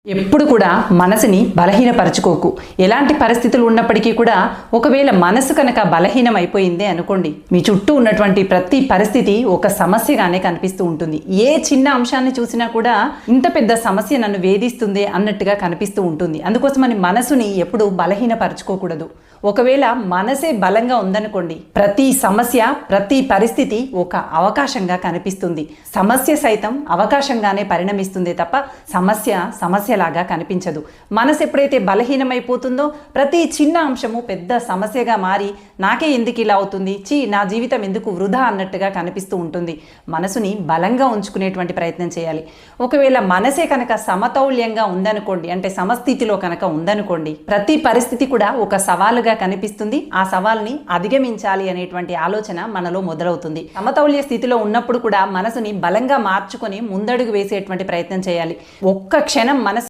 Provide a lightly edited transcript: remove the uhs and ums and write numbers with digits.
ఎప్పుడు కూడా మనసుని బలహీనపరచుకోకు. ఎలాంటి పరిస్థితులు ఉన్నప్పటికీ కూడా ఒకవేళ మనసు కనుక బలహీనం అయిపోయిందే అనుకోండి, మీ చుట్టూ ఉన్నటువంటి ప్రతి పరిస్థితి ఒక సమస్యగానే కనిపిస్తూ ఉంటుంది. ఏ చిన్న అంశాన్ని చూసినా కూడా ఇంత పెద్ద సమస్య నన్ను వేధిస్తుంది అన్నట్టుగా కనిపిస్తూ ఉంటుంది. అందుకోసమని మనసుని ఎప్పుడు బలహీనపరచుకోకూడదు. ఒకవేళ మనసే బలంగా ఉందనుకోండి, ప్రతి సమస్య ప్రతి పరిస్థితి ఒక అవకాశంగా కనిపిస్తుంది. సమస్య సైతం అవకాశంగానే పరిణమిస్తుంది తప్ప సమస్యలాగా కనిపించదు. మనసు ఎప్పుడైతే బలహీనమైపోతుందో ప్రతి చిన్న అంశము పెద్ద సమస్యగా మారి నాకే ఎందుకు ఇలా అవుతుంది, నా జీవితం ఎందుకు వృధా అన్నట్టుగా కనిపిస్తూ ఉంటుంది. మనసుని బలంగా ఉంచుకునేటువంటి ప్రయత్నం చేయాలి. ఒకవేళ మనసే కనుక సమతౌల్యంగా ఉందనుకోండి, అంటే సమస్థితిలో కనుక ఉందనుకోండి, ప్రతి పరిస్థితి కూడా ఒక సవాలుగా కనిపిస్తుంది. ఆ సవాల్ని అధిగమించాలి అనేటువంటి ఆలోచన మనలో మొదలవుతుంది. సమతౌల్య స్థితిలో ఉన్నప్పుడు కూడా మనసుని బలంగా మార్చుకొని ముందడుగు వేసేటువంటి ప్రయత్నం చేయాలి. ఒక్క క్షణం మనసు